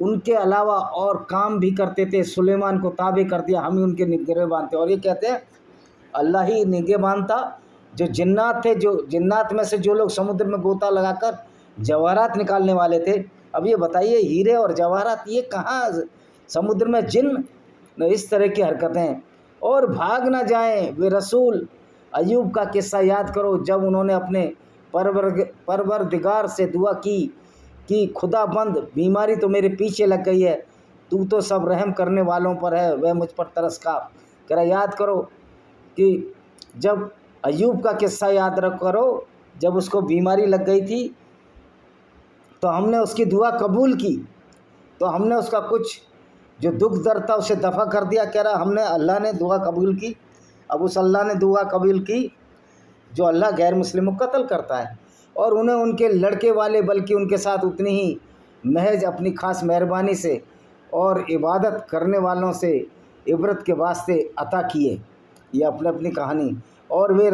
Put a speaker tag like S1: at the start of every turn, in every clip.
S1: ان کے علاوہ اور کام بھی کرتے تھے. سلیمان کو تابع کر دیا, ہم ہی ان کے نگہبان تھے. اور یہ کہتے ہیں اللہ ہی نگہبان تھا. جو جنات تھے, جو جنات میں سے جو لوگ سمندر میں غوطہ لگا کر جواہرات نکالنے والے تھے, اب یہ بتائیے ہیرے اور جواہرات یہ کہاں سمندر میں؟ جن اس طرح کی حرکتیں. اور بھاگ نہ جائیں وہ رسول. ایوب کا قصہ یاد کرو جب انہوں نے اپنے پروردگار سے دعا کی کہ خدا بند بیماری تو میرے پیچھے لگ گئی ہے, تو سب رحم کرنے والوں پر ہے, وہ مجھ پر ترس کھا. کہہ رہا یاد کرو کہ جب ایوب کا قصہ یاد کرو, جب اس کو بیماری لگ گئی تھی تو ہم نے اس کی دعا قبول کی, تو ہم نے اس کا کچھ جو دکھ درد تھا اسے دفع کر دیا. کہہ رہا ہم نے, اللہ نے دعا قبول کی. اب اس اللہ نے دعا قبول کی جو اللہ غیر مسلموں کو قتل کرتا ہے, اور انہیں ان کے لڑکے والے بلکہ ان کے ساتھ اتنی ہی محض اپنی خاص مہربانی سے اور عبادت کرنے والوں سے عبرت کے واسطے عطا کیے. یہ اپنی کہانی. اور وہ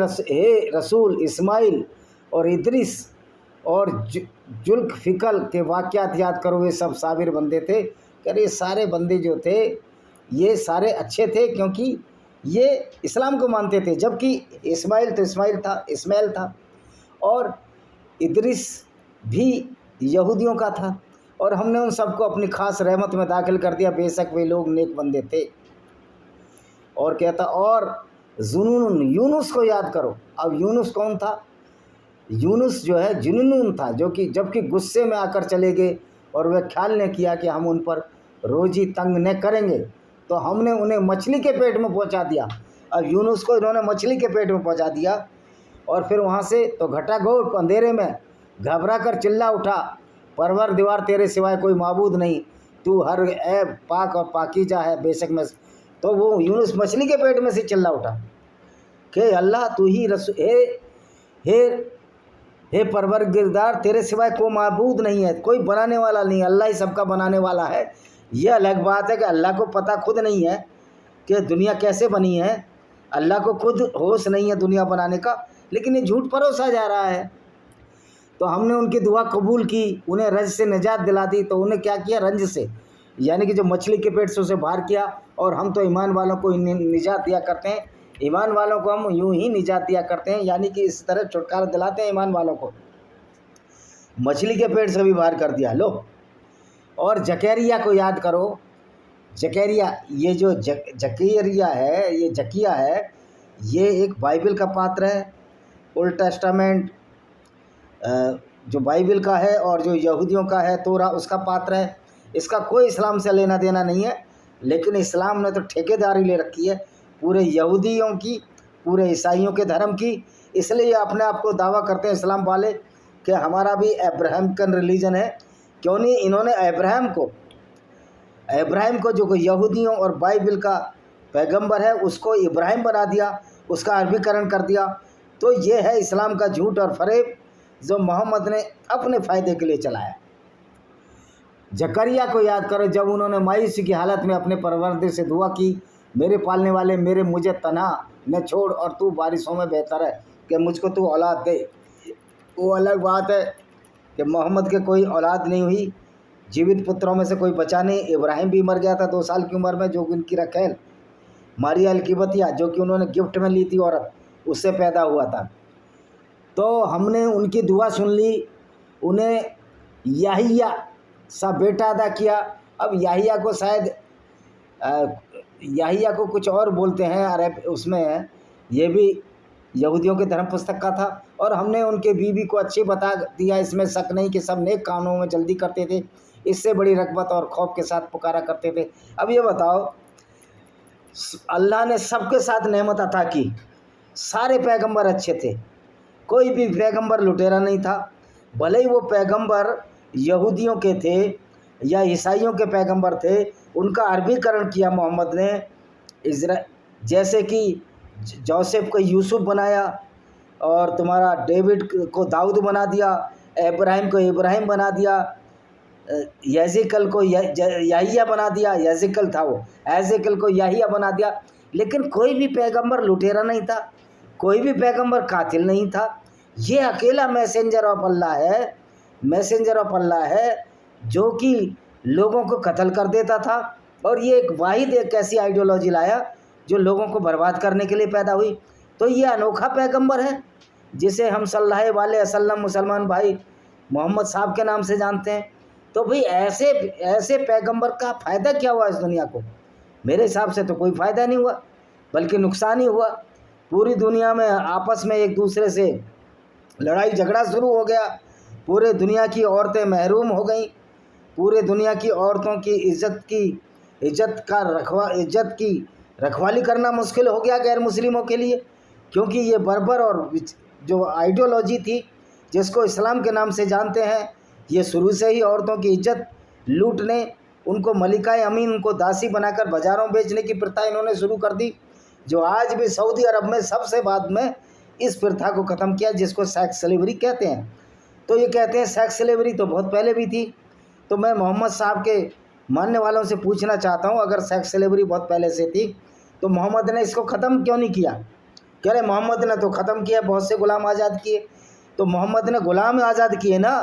S1: رسول اسماعیل اور ادریس اور ذوالفقل کے واقعات یاد کرو, وہ سب صابر بندے تھے. کہ یہ سارے بندے جو تھے یہ سارے اچھے تھے کیونکہ یہ اسلام کو مانتے تھے. جبکہ اسماعیل تھا اور ادریس بھی یہودیوں کا تھا, اور ہم نے ان سب کو اپنی خاص رحمت میں داخل کر دیا. بے شک وہ لوگ نیک بندے تھے. اور کہتا اور ذنون یونس کو یاد کرو. اب یونس کون تھا؟ یونس جو ہے جنون تھا, جو کہ جب کہ غصے میں آ کر چلے گئے اور وہ خیال نے کیا کہ ہم ان پر روزی تنگ نہ کریں گے, تو ہم نے انہیں مچھلی کے پیٹ میں پہنچا دیا. اب یونس کو انہوں نے مچھلی کے پیٹ میں پہنچا دیا, اور پھر وہاں سے تو گھٹا گھوٹ اندھیرے میں گھبرا کر چلا اٹھا, پروردگار تیرے سوائے کوئی معبود نہیں, تو ہر عیب پاک اور پاکیزہ ہے, بے شک میں. تو وہ یونس مچھلی کے پیٹ میں سے چلا اٹھا کہ اللہ تو ہی ہے پروردگار تیرے سوائے کوئی معبود نہیں ہے, کوئی بنانے والا نہیں, اللہ ہی سب کا بنانے والا ہے. یہ الگ بات ہے کہ اللہ کو پتہ خود نہیں ہے کہ دنیا کیسے بنی ہے, اللہ کو خود ہوش نہیں ہے دنیا بنانے کا, لیکن یہ جھوٹ پروسا جا رہا ہے. تو ہم نے ان کی دعا قبول کی, انہیں رنج سے نجات دلا دی. تو انہیں کیا کیا؟ رنج سے, یعنی کہ جو مچھلی کے پیٹ سے اسے باہر کیا. اور ہم تو ایمان والوں کو نجات دیا کرتے ہیں, ایمان والوں کو ہم یوں ہی نجات دیا کرتے ہیں, یعنی کہ اس طرح چھٹکارا دلاتے ہیں ایمان والوں کو. مچھلی کے پیٹ سے بھی باہر کر دیا. لو, اور زکریا کو یاد کرو. زکریا, یہ جو زکریا ہے, یہ زکیہ ہے, یہ ایک بائبل کا پاتر ہے. اولڈ ٹیسٹامنٹ جو بائبل کا ہے اور جو یہودیوں کا ہے تورا, اس کا پاتر ہے. اس کا کوئی اسلام سے لینا دینا نہیں ہے, لیکن اسلام نے تو ٹھیکیداری لے رکھی ہے پورے یہودیوں کی, پورے عیسائیوں کے دھرم کی. اس لیے یہ اپنے آپ کو دعویٰ کرتے ہیں اسلام والے کہ ہمارا بھی ابراہیمکن ریلیجن ہے. کیوں نہیں؟ انہوں نے ابراہیم کو جو یہودیوں اور بائبل کا پیغمبر ہے اس کو ابراہیم بنا دیا, اس کا عربی کرن کر دیا. تو یہ ہے اسلام کا جھوٹ اور فریب جو محمد نے اپنے فائدے کے لیے چلایا. زکریا کو یاد کرو جب انہوں نے مایوسی کی حالت میں اپنے پروردگار سے دعا کی, میرے پالنے والے مجھے تنہا نہ چھوڑ, اور تو بارشوں میں بہتر ہے کہ مجھ کو تو اولاد دے. وہ الگ بات ہے کہ محمد کے کوئی اولاد نہیں ہوئی, جیوت پتروں میں سے کوئی بچا نہیں. ابراہیم بھی مر گیا تھا 2 سال کی عمر میں, جو ان کی رکھیل ماریا القبطیہ جو کہ انہوں نے گفٹ میں لی تھی عورت, اس سے پیدا ہوا تھا. تو ہم نے ان کی دعا سن لی, انہیں یحییٰ سا بیٹا ادا کیا. اب یحییٰ کو شاید یحییٰ کو کچھ اور بولتے ہیں عرب, اس میں یہ بھی یہودیوں کے دھرم پستک کا تھا. اور ہم نے ان کے بیوی کو اچھی بتا دیا, اس میں شک نہیں کہ سب نیک کاموں میں جلدی کرتے تھے, اس سے بڑی رغبت اور خوف کے ساتھ پکارا کرتے تھے. اب یہ بتاؤ, اللہ نے سب کے ساتھ نعمت عطا کی, سارے پیغمبر اچھے تھے, کوئی بھی پیغمبر لٹیرا نہیں تھا. بھلے ہی وہ پیغمبر یہودیوں کے تھے یا عیسائیوں کے پیغمبر تھے, ان کا عربی کرن کیا محمد نے. جیسے کہ جوسف کو یوسف بنایا, اور تمہارا ڈیوڈ کو داؤد بنا دیا, ابراہیم کو ابراہیم بنا دیا, یزیکل کو یحییٰ بنا دیا, یزیکل تھا وہ, ایزیکل کو یحییٰ بنا دیا. لیکن کوئی بھی پیغمبر لٹیرا نہیں تھا, کوئی بھی پیغمبر قاتل نہیں تھا. یہ اکیلا میسنجر آف اللہ ہے, میسنجر آف اللہ ہے جو کہ لوگوں کو قتل کر دیتا تھا، اور یہ ایک ایسی آئیڈیالوجی لایا جو لوگوں کو برباد کرنے کے لیے پیدا ہوئی۔ تو یہ انوکھا پیغمبر ہے جسے ہم صلی اللہ علیہ وسلم مسلمان بھائی محمد صاحب کے نام سے جانتے ہیں۔ تو بھئی ایسے پیغمبر کا فائدہ کیا ہوا اس دنیا کو؟ میرے حساب سے تو کوئی فائدہ نہیں ہوا، بلکہ نقصان ہی ہوا۔ پوری دنیا میں آپس میں ایک دوسرے سے لڑائی جھگڑا شروع ہو گیا، پورے دنیا کی عورتیں محروم ہو گئیں، پورے دنیا کی عورتوں کی عزت کی رکھوالی کرنا مشکل ہو گیا غیر مسلموں کے لیے، کیونکہ یہ بربر اور جو آئیڈیالوجی تھی جس کو اسلام کے نام سے جانتے ہیں، یہ شروع سے ہی عورتوں کی عزت لوٹنے، ان کو ملکہ امین، ان کو داسی بنا کر بازاروں بیچنے کی پرتھا انہوں نے شروع کر دی، جو آج بھی سعودی عرب میں سب سے بعد میں اس پرتھا کو ختم کیا جس کو سیکس سلیوری کہتے ہیں۔ تو یہ کہتے ہیں سیکس سلیوری تو بہت پہلے بھی تھی۔ تو میں محمد صاحب کے ماننے والوں سے پوچھنا چاہتا ہوں، اگر سیکس سلیوری بہت پہلے سے تھی تو محمد نے اس کو ختم کیوں نہیں کیا؟ کہہ رہے محمد نے تو ختم کیا، بہت سے غلام آزاد کیے۔ تو محمد نے غلام آزاد کیے نا،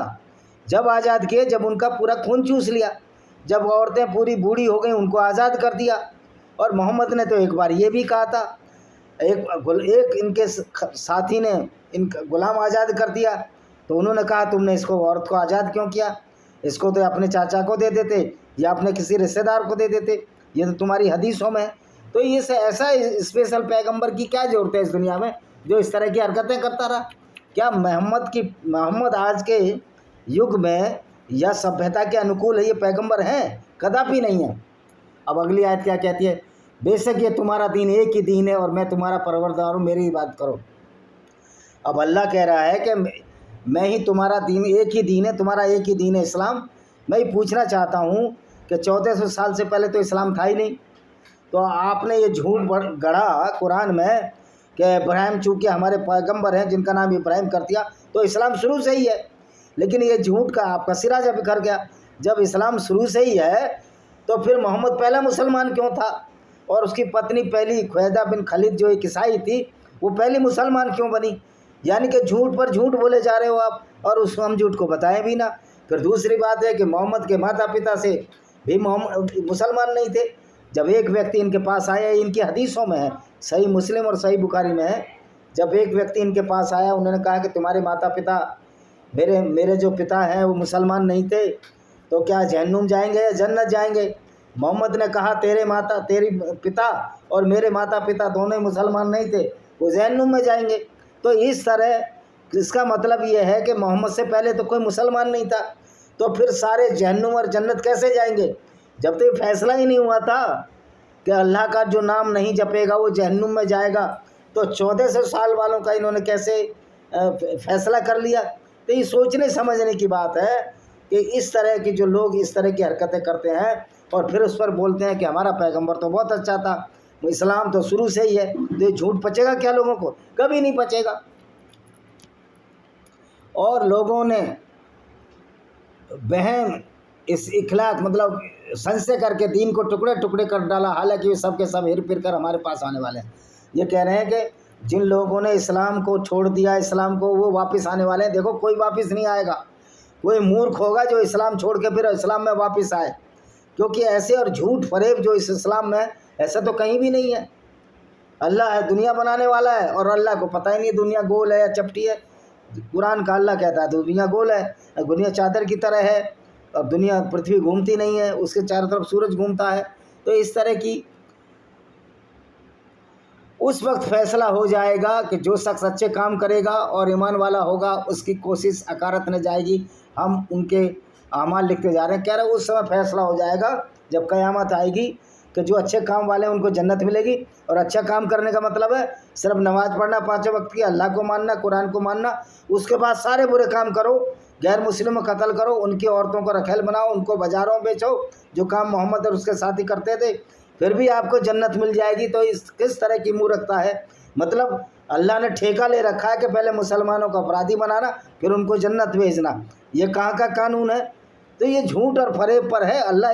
S1: جب آزاد کیے جب ان کا پورا خون چوس لیا، جب عورتیں پوری بوڑھی ہو گئیں ان کو آزاد کر دیا۔ اور محمد نے تو ایک بار یہ بھی کہا تھا، ایک ان کے ساتھی نے ان کا غلام آزاد کر دیا، تو انہوں نے کہا تم نے اس کو عورت کو آزاد کیوں کیا؟ اس کو تو اپنے چاچا کو دے دیتے یا اپنے کسی رشتہ دار کو دے دیتے، یہ تو تمہاری حدیثوں میں ہے۔ تو یہ ایسا اسپیشل پیغمبر کی کیا ضرورت ہے اس دنیا میں جو اس طرح کی حرکتیں کرتا رہا؟ کیا محمد آج کے یگ میں یا سبھیتا کے انوکول ہے یہ پیغمبر ہیں؟ کداپی نہیں ہے۔ اب اگلی آیت کیا کہتی ہے؟ بے شک یہ تمہارا دین ایک ہی دین ہے اور میں تمہارا پروردگار ہوں، میری بات کرو۔ اب اللہ کہہ رہا ہے کہ میں ہی تمہارا دین، ایک ہی دین ہے، تمہارا ایک ہی دین ہے اسلام۔ میں یہ پوچھنا چاہتا ہوں کہ 1400 سال سے پہلے تو اسلام تھا ہی نہیں، تو آپ نے یہ جھوٹ گڑھا قرآن میں کہ ابراہیم چونکہ ہمارے پیغمبر ہیں جن کا نام ابراہیم کر دیا، تو اسلام شروع سے ہی ہے۔ لیکن یہ جھوٹ کا آپ کا سرا جب بکھر گیا، جب اسلام شروع سے ہی ہے تو پھر محمد پہلا مسلمان کیوں تھا؟ اور اس کی پتنی پہلی خویدہ بن خالد جو ایک عیسائی تھی وہ پہلی مسلمان کیوں بنی؟ یعنی کہ جھوٹ پر جھوٹ بولے جا رہے ہو آپ، اور اس ہم جھوٹ کو بتائیں بھی نہ۔ پھر دوسری بات ہے کہ محمد کے ماتا پتا سے بھی مسلمان نہیں تھے۔ جب ایک ویکتی ان کے پاس آیا، ان کی حدیثوں میں ہے، صحیح مسلم اور صحیح بخاری میں ہے، جب ایک ویکتی ان کے پاس آیا انہوں نے کہا کہ تمہارے ماتا پتا، میرے جو پتا ہیں وہ مسلمان نہیں تھے، تو کیا جہنم جائیں گے یا جنت جائیں گے؟ محمد نے کہا تیری پتا اور میرے ماتا پتا دونوں مسلمان نہیں تھے، وہ جہنم میں جائیں گے۔ تو اس طرح اس کا مطلب یہ ہے کہ محمد سے پہلے تو کوئی مسلمان نہیں تھا، تو پھر سارے جہنم اور جنت کیسے جائیں گے؟ جب تو یہ فیصلہ ہی نہیں ہوا تھا کہ اللہ کا جو نام نہیں جپے گا وہ جہنم میں جائے گا، تو 1400 سال والوں کا انہوں نے کیسے فیصلہ کر لیا؟ تو یہ سوچنے سمجھنے کی بات ہے کہ اس طرح کی جو لوگ اس طرح کی حرکتیں کرتے ہیں اور پھر اس پر بولتے ہیں کہ ہمارا پیغمبر تو بہت اچھا تھا، اسلام تو شروع سے ہی ہے، تو یہ جھوٹ پچے گا کیا لوگوں کو؟ کبھی نہیں پچے گا۔ اور لوگوں نے بہم اس اخلاق مطلب سنسے کر کے دین کو ٹکڑے ٹکڑے کر ڈالا، حالانکہ یہ سب کے سب ہر پھر کر ہمارے پاس آنے والے ہیں۔ یہ کہہ رہے ہیں کہ جن لوگوں نے اسلام کو چھوڑ دیا، اسلام کو، وہ واپس آنے والے ہیں۔ دیکھو کوئی واپس نہیں آئے گا، کوئی مورکھ ہوگا جو اسلام چھوڑ کے پھر اسلام میں واپس آئے، کیونکہ ایسے اور جھوٹ فریب جو اس اسلام میں ایسا تو کہیں بھی نہیں ہے۔ اللہ ہے، دنیا بنانے والا ہے، اور اللہ کو پتہ ہی نہیں دنیا گول ہے یا چپٹی ہے۔ قرآن کا اللہ کہتا ہے دنیا گول ہے، دنیا چادر کی طرح ہے، اور دنیا پرتھوی گھومتی نہیں ہے، اس کے چاروں طرف سورج گھومتا ہے۔ تو اس طرح کی اس وقت فیصلہ ہو جائے گا کہ جو شخص اچھے کام کرے گا اور ایمان والا ہوگا اس کی کوشش اکارت نہ جائے گی، ہم ان کے اعمال لکھتے جا رہے ہیں۔ کہہ رہے اس سمے فیصلہ ہو جائے گا جب قیامت آئے گی کہ جو اچھے کام والے ہیں ان کو جنت ملے گی۔ اور اچھا کام کرنے کا مطلب ہے صرف نماز پڑھنا 5 وقت کی، اللہ کو ماننا، قرآن کو ماننا، اس کے بعد سارے برے کام کرو، غیر مسلموں کو قتل کرو، ان کی عورتوں کو رکھیل بناؤ، ان کو بازاروں بیچو، جو کام محمد اور اس کے ساتھی کرتے تھے، پھر بھی آپ کو جنت مل جائے گی۔ تو اس کس طرح کی مورختہ ہے؟ مطلب اللہ نے ٹھیکہ لے رکھا ہے کہ پہلے مسلمانوں کو اپرادھی بنانا پھر ان کو جنت بھیجنا۔ یہ کہاں کا قانون ہے؟ تو یہ جھوٹ اور فریب پر ہے۔ اللہ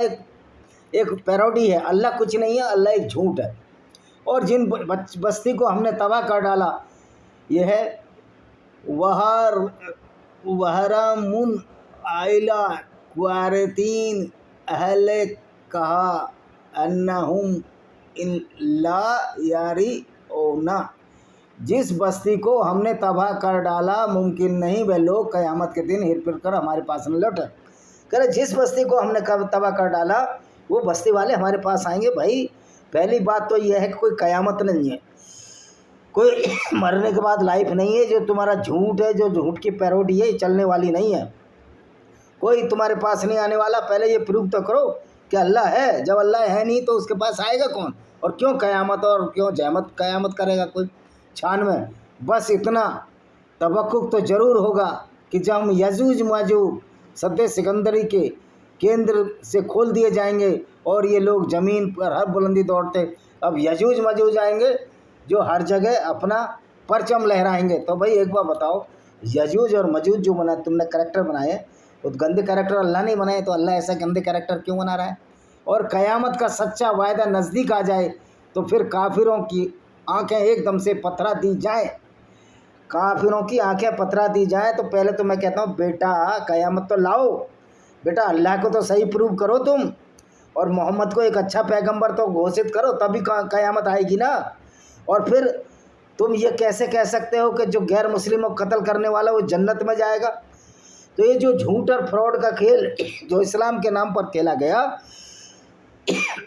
S1: ایک پیروڈی ہے، اللہ کچھ نہیں ہے، اللہ ایک جھوٹ ہے۔ اور جن بستی کو ہم نے تباہ کر ڈالا یہ ہے وہرمن آئلہ کوارتین اہل کہا انہم لا یارئون، جس بستی کو ہم نے تباہ کر ڈالا ممکن نہیں وہ لوگ قیامت کے دن ہر پھر کر ہمارے پاس نہ لوٹیں۔ کہہ رہے جس بستی کو ہم نے تباہ کر ڈالا وہ بستی والے ہمارے پاس آئیں گے۔ بھائی پہلی بات تو یہ ہے کہ کوئی قیامت نہیں ہے، کوئی مرنے کے بعد لائف نہیں ہے، جو تمہارا جھوٹ ہے، جو جھوٹ کی پیروڈی ہے، یہ چلنے والی نہیں ہے، کوئی تمہارے پاس نہیں آنے والا۔ پہلے یہ پروو تو کرو کہ اللہ ہے، جب اللہ ہے نہیں تو اس کے پاس آئے گا کون، اور کیوں قیامت اور کیوں قیامت کرے گا کوئی چھان میں۔ بس اتنا توقع تو ضرور ہوگا کہ جب ہم یجوج ماجوج سد سکندری کے کیندر سے کھول دیے جائیں گے اور یہ لوگ زمین پر ہر بلندی دوڑتے، اب یجوج ماجوج آئیں گے جو ہر جگہ اپنا پرچم لہرائیں گے۔ تو بھائی ایک بار بتاؤ، یجوج اور ماجوج جو بنا تم نے کریکٹر بنائے وہ گندے کریکٹر اللہ نہیں بنائے، تو اللہ ایسا گندے کریکٹر کیوں بنا رہا ہے؟ اور قیامت کا سچا وعدہ نزدیک آ جائے تو پھر کافروں کی آنکھیں ایک دم سے پتھرا دی جائیں، کافروں کی آنکھیں پتھرا دی جائیں۔ تو پہلے تو میں کہتا ہوں بیٹا قیامت تو لاؤ، بیٹا اللہ کو تو صحیح پروو کرو تم، اور محمد کو ایک اچھا پیغمبر تو گھوشت کرو، تبھی قیامت آئے گی نا۔ اور پھر تم یہ کیسے کہہ سکتے ہو کہ جو غیر مسلموں کو قتل کرنے والا وہ جنت میں جائے گا؟ تو یہ جو جھوٹ اور فراڈ کا کھیل جو اسلام کے نام پر کھیلا گیا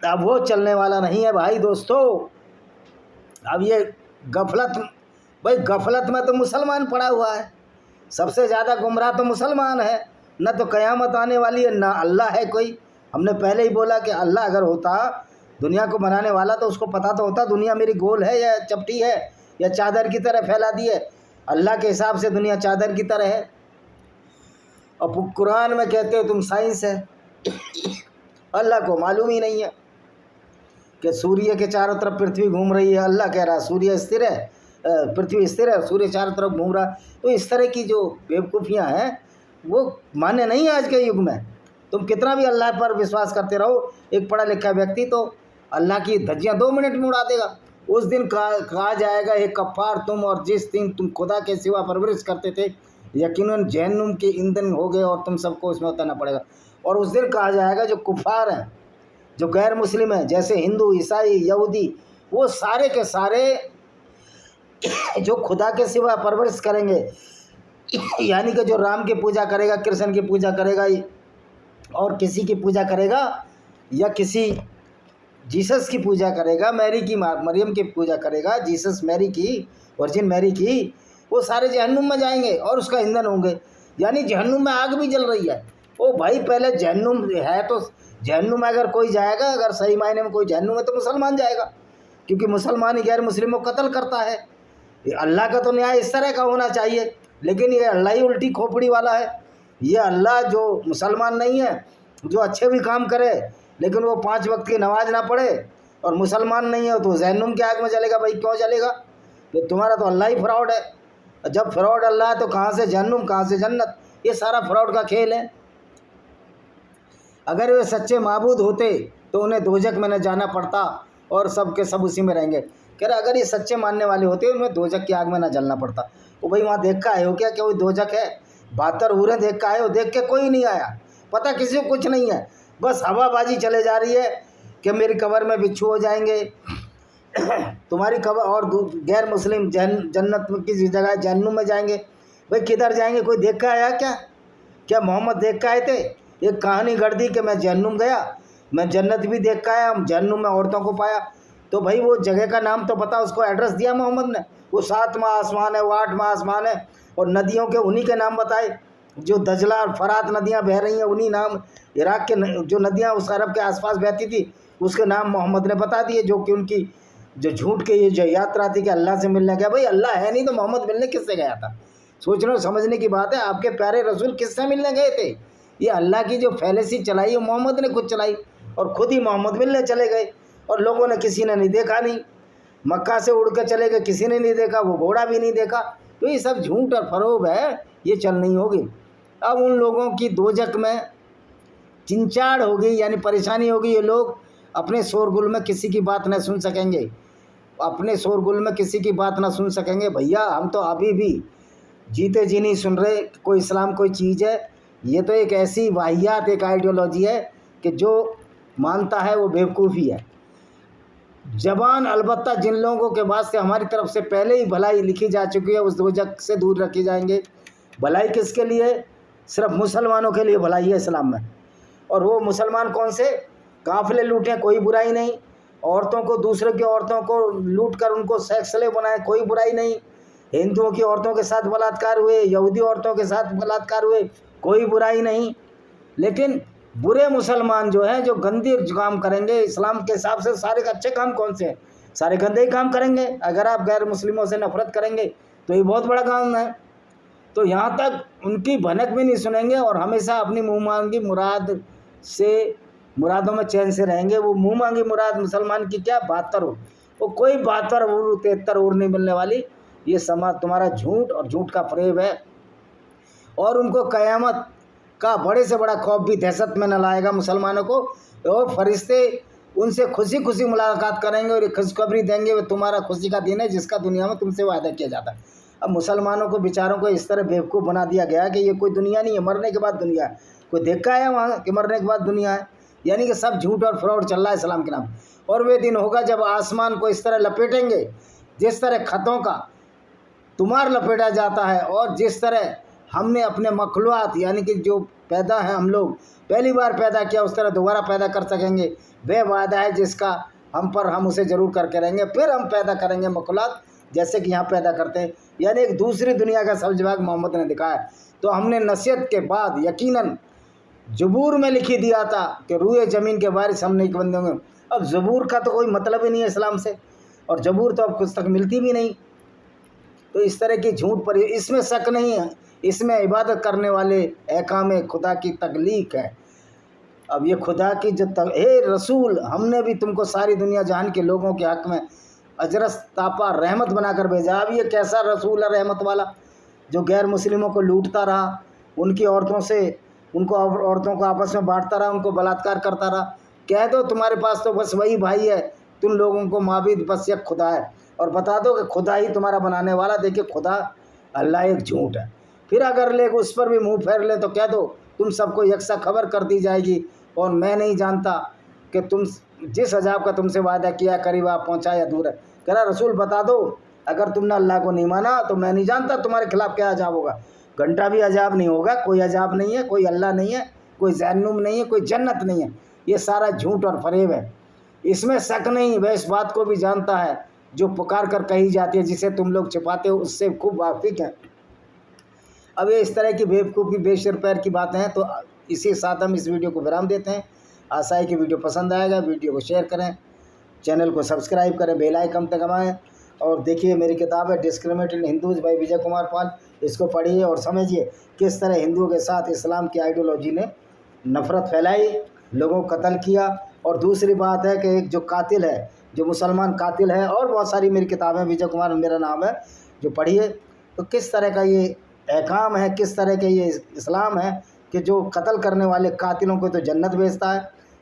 S1: اب وہ چلنے والا نہیں ہے بھائی دوستو۔ اب یہ غفلت، بھائی غفلت میں تو مسلمان پڑا ہوا ہے، سب سے زیادہ گمراہ تو مسلمان ہے، نہ تو قیامت آنے والی ہے نہ اللہ ہے کوئی۔ ہم نے پہلے ہی بولا کہ اللہ اگر ہوتا دنیا کو بنانے والا تو اس کو پتہ تو ہوتا دنیا میری گول ہے یا چپٹی ہے یا چادر کی طرح پھیلا دی ہے۔ اللہ کے حساب سے دنیا چادر کی طرح ہے، اور قرآن میں کہتے ہو تم سائنس ہے، اللہ کو معلوم ہی نہیں ہے کہ سوریہ کے چاروں طرف پرتھوی گھوم رہی ہے۔ اللہ کہہ رہا سوریہ استر ہے، پرتھوی استر ہے، سوریہ چاروں طرف گھوم رہا۔ تو اس طرح کی جو بیوقوفیاں ہیں وہ مانے نہیں آج کے یگ میں۔ تم کتنا بھی اللہ پر وشواس کرتے رہو، ایک پڑھا لکھا ویکتی تو اللہ کی دھجیاں 2 منٹ میں اڑا دے گا۔ اس دن کہا جائے گا ایک کفار تم، اور جس دن تم خدا کے سوا پرورش کرتے تھے یقیناً جہنم کے ایندھن ہو گئے اور تم سب کو اس میں اترنا پڑے گا۔ اور اس دن کہا جائے گا جو کفار ہیں، جو غیر مسلم ہیں، جیسے ہندو، عیسائی، یہودی، وہ سارے کے سارے جو خدا کے سوا پرورش کریں گے، یعنی کہ جو رام کی پوجا کرے گا، کرشن کی پوجا کرے گا اور کسی کی پوجا کرے گا، یا کسی جیسس کی پوجا کرے گا، میری کی مریم کی پوجا کرے گا، جیسس میری کی، ورجن میری کی، وہ سارے جہنم میں جائیں گے اور اس کا ایندھن ہوں گے۔ یعنی جہنم میں آگ بھی جل رہی ہے۔ او بھائی پہلے جہنم ہے تو جہنم میں اگر کوئی جائے گا، اگر صحیح معنی میں کوئی جہنم ہے تو مسلمان جائے گا، کیونکہ مسلمان ہی غیر مسلموں کو قتل کرتا ہے۔ یہ اللہ کا تو نیائے اس طرح کا ہونا چاہیے، لیکن یہ اللہ ہی الٹی کھوپڑی والا ہے۔ یہ اللہ جو مسلمان نہیں ہے، جو اچھے بھی کام کرے لیکن وہ 5 وقت کی نماز نہ پڑھے اور مسلمان نہیں ہے تو جہنم کی آگ میں چلے گا۔ بھائی کیوں چلے گا؟ کہ تمہارا تو اللہ ہی فراڈ ہے۔ جب فراڈ اللہ ہے تو کہاں سے جہنم، کہاں سے جنت؟ یہ سارا فراڈ کا کھیل ہے۔ اگر وہ سچے معبود ہوتے تو انہیں دوزخ میں نہ جانا پڑتا اور سب کے سب اسی میں رہیں گے۔ کہہ رہے اگر یہ سچے ماننے والے ہوتے انہیں دوزخ کی آگ میں نہ جلنا پڑتا۔ وہ بھائی وہاں دیکھ کے آئے ہو کیا کہ وہ دوزخ ہے؟ 72 حوریں دیکھ کے آئے ہو؟ دیکھ کے کوئی نہیں آیا، پتہ کسی کو کچھ نہیں ہے، بس ہوا بازی چلے جا رہی ہے کہ میری قبر میں بچھو ہو جائیں گے، تمہاری قبر، اور غیر مسلم جنت میں کسی جگہ جہنم میں جائیں گے۔ بھائی کدھر جائیں گے؟ کوئی دیکھ کے آیا کیا محمد دیکھ کے آئے تھے؟ ایک کہانی گڑھ دی کہ میں جہنم گیا، میں جنت بھی دیکھ کے آیا، جہنم میں عورتوں کو پایا۔ تو بھائی وہ جگہ کا نام تو پتا، اس کو ایڈریس دیا محمد نے، وہ 7واں آسمان ہے، وہ 8واں آسمان ہے، اور ندیوں کے انہی کے نام بتائے، جو دجلہ اور فرات ندیاں بہہ رہی ہیں انہی نام، عراق کے جو ندیاں اس عرب کے آس پاس بہتی تھی اس کے نام محمد نے بتا دیے، جو کہ ان کی جو جھوٹ کے یہ جو یاترا تھی کہ اللہ سے ملنے گیا۔ بھائی اللہ ہے نہیں تو محمد ملنے کس سے گیا تھا؟ سوچنے اور سمجھنے کی بات ہے۔ آپ کے پیارے رسول کس سے ملنے گئے تھے؟ یہ اللہ کی جو فیلیسی چلائی ہے محمد نے خود چلائی، اور خود ہی محمد ملنے چلے گئے، اور لوگوں نے کسی نے نہیں دیکھا، نہیں مکہ سے اڑ کے چلے گئے، کسی نے نہیں دیکھا، وہ گھوڑا بھی نہیں دیکھا۔ تو یہ سب جھوٹ اور فروغ ہے، یہ چل نہیں ہوگی۔ اب ان لوگوں کی دوزخ میں چنچاڑ ہوگی، یعنی پریشانی ہوگی۔ یہ لوگ اپنے شورگل میں کسی کی بات نہ سن سکیں گے، اپنے شورگل میں کسی کی بات نہ سن سکیں گے۔ بھیا ہم تو ابھی بھی جیتے جی نہیں سن رہے کوئی اسلام کوئی چیز ہے، یہ تو ایک ایسی واہیات ایک آئیڈیالوجی ہے کہ جو مانتا ہے وہ بیوقوفی ہے۔ زبان البتہ جن لوگوں کے واسطے ہماری طرف سے پہلے ہی بھلائی لکھی جا چکی ہے اس دوزخ سے دور رکھے جائیں گے۔ بھلائی کس کے لیے؟ صرف مسلمانوں کے لیے بھلائی ہے اسلام میں۔ اور وہ مسلمان کون سے؟ قافلے لوٹیں کوئی برائی نہیں، عورتوں کو دوسرے کی عورتوں کو لوٹ کر ان کو سیکس سلیو بنائیں کوئی برائی نہیں، ہندوؤں کی عورتوں کے ساتھ بلاತ್ಕಾರ ہوئے، یہودی عورتوں کے ساتھ بلاತ್ಕಾರ ہوئے کوئی برائی نہیں۔ لیکن برے مسلمان جو ہیں جو گندی کام کریں گے، اسلام کے حساب سے سارے اچھے کام کون سے ہیں؟ سارے گندے ہی کام کریں گے۔ اگر آپ غیر مسلموں سے نفرت کریں گے تو یہ بہت بڑا کام ہے۔ تو یہاں تک ان کی بھنک بھی نہیں سنیں گے اور ہمیشہ اپنی منہ مانگی مرادوں میں چین سے رہیں گے۔ وہ منہ مانگی مراد مسلمان کی کیا؟ 72 عور، وہ کوئی 72 عور 73 عور نہیں ملنے والی۔ یہ تمہارا جھوٹ اور جھوٹ کا فریب ہے، اور ان کو قیامت کا بڑے سے بڑا خوف بھی دہشت میں نہ لائے گا مسلمانوں کو۔ اور فرشتے ان سے خوشی خوشی ملاقات کریں گے اور یہ خوشخبری دیں گے وہ تمہارا خوشی کا دن ہے جس کا دنیا میں تم سے وعدہ کیا جاتا ہے۔ اب مسلمانوں کو بیچاروں کو اس طرح بیوقوف بنا دیا گیا کہ یہ کوئی دنیا نہیں ہے، مرنے کے بعد دنیا ہے۔ کوئی دیکھا ہے وہاں کہ مرنے کے بعد دنیا ہے؟ یعنی کہ سب جھوٹ اور فراڈ چل رہا ہے اسلام کے نام۔ اور وہ دن ہوگا جب آسمان کو اس طرح لپیٹیں گے جس طرح خطوں کا تمہار لپیٹا جاتا ہے، اور جس طرح ہم نے اپنے مخلوقات یعنی کہ جو پیدا ہیں ہم لوگ پہلی بار پیدا کیا اس طرح دوبارہ پیدا کر سکیں گے۔ وہ وعدہ ہے جس کا ہم اسے ضرور کر کے رہیں گے۔ پھر ہم پیدا کریں گے مخلوقات جیسے کہ یہاں پیدا کرتے ہیں، یعنی ایک دوسری دنیا کا سبز باغ محمد نے دکھایا۔ تو ہم نے نصیحت کے بعد یقیناً زبور میں لکھی دیا تھا کہ روئے زمین کے وارث ہم نہیں بنیں گے۔ اب زبور کا تو کوئی مطلب ہی نہیں ہے اسلام سے، اور زبور تو اب کچھ تک ملتی بھی نہیں۔ تو اس طرح کی جھوٹ پر اس میں شک نہیں ہے، اس میں عبادت کرنے والے احکام خدا کی تخلیق ہے۔ اب یہ خدا کی جو اے رسول ہم نے بھی تم کو ساری دنیا جہان کے لوگوں کے حق میں اجرس تاپا رحمت بنا کر بھیجا۔ اب یہ کیسا رسول ہے رحمت والا جو غیر مسلموں کو لوٹتا رہا، ان کی عورتوں کو آپس میں بانٹتا رہا، ان کو بلاತ್ಕಾರ کرتا رہا۔ کہہ دو تمہارے پاس تو بس وہی بھائی ہے، تم لوگوں کو معبود بس یک خدا ہے، اور بتا دو کہ خدا ہی تمہارا بنانے والا، دیکھیں خدا اللہ ایک جھوٹ ہے۔ پھر اگر لے اس پر بھی منہ پھیر لے تو کہہ دو تم سب کو یکساں خبر کر دی جائے گی، اور میں نہیں جانتا کہ تم جس عذاب کا تم سے وعدہ کیا قریب آپ پہنچا یا دور ہے۔ کہہ رہا رسول بتا دو اگر تم نے اللہ کو نہیں مانا تو میں نہیں جانتا تمہارے خلاف کیا عذاب ہوگا۔ گھنٹہ بھی عذاب نہیں ہوگا، کوئی عذاب نہیں ہے، کوئی اللہ نہیں ہے، کوئی جہنم نہیں ہے، کوئی جنت نہیں ہے۔ یہ سارا جھوٹ اور فریب ہے، اس میں شک نہیں۔ وہ اس بات کو بھی جانتا ہے جو پکار کر کہی جاتی ہے، جسے تم لوگ چھپاتے ہو اس سے خوب واقف ہیں۔ اب یہ اس طرح کی بیوقوفی بے شر پیر کی باتیں ہیں۔ تو اسی ساتھ ہم اس ویڈیو کو ورام دیتے ہیں۔ آشا ہے کہ ویڈیو پسند آئے گا، ویڈیو کو شیئر کریں، چینل کو سبسکرائب کریں، بیل آئیکن تک دبائیں، اور دیکھیے میری کتاب ہے ڈسکریمنیٹڈ ہندوز بائی وجے کمار پال، اس کو پڑھیے اور سمجھیے کس طرح ہندوؤں کے ساتھ اسلام کی آئیڈیالوجی نے نفرت پھیلائی، لوگوں کو قتل کیا۔ اور دوسری بات ہے کہ ایک جو قاتل ہے، جو مسلمان قاتل ہے، اور بہت ساری میری کتابیں وجے کمار میرا نام ہے، جو پڑھیے تو کس طرح کا یہ احکام ہے، کس طرح کے یہ اسلام ہے کہ جو قتل کرنے والے قاتلوں کو تو جنت بھیجتا ہے،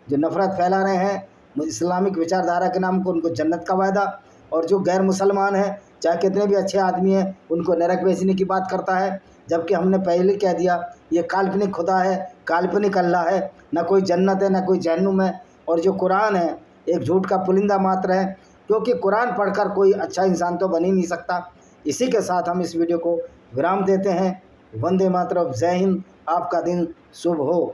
S1: جو نفرت پھیلا رہے ہیں اسلامک وچار دھارا کے نام کو ان کو جنت کا وعدہ، اور جو غیر مسلمان ہیں چاہے کتنے بھی اچھے آدمی ہیں ان کو نرک بھیجنے کی بات کرتا ہے۔ جبکہ ہم نے پہلے کہہ دیا یہ کالپنک خدا ہے، کالپنک اللہ ہے، نہ کوئی جنت ہے نہ کوئی جہنم ہے۔ اور جو قرآن ہے ایک جھوٹ کا پرندہ ماتر ہے، کیونکہ قرآن پڑھ کر کوئی اچھا انسان تو بن ہی نہیں سکتا۔ اسی کے ساتھ ہم اس ویڈیو کو ورام دیتے ہیں۔ وندے ماترم، جے ہند، آپ کا دن شبھ ہو۔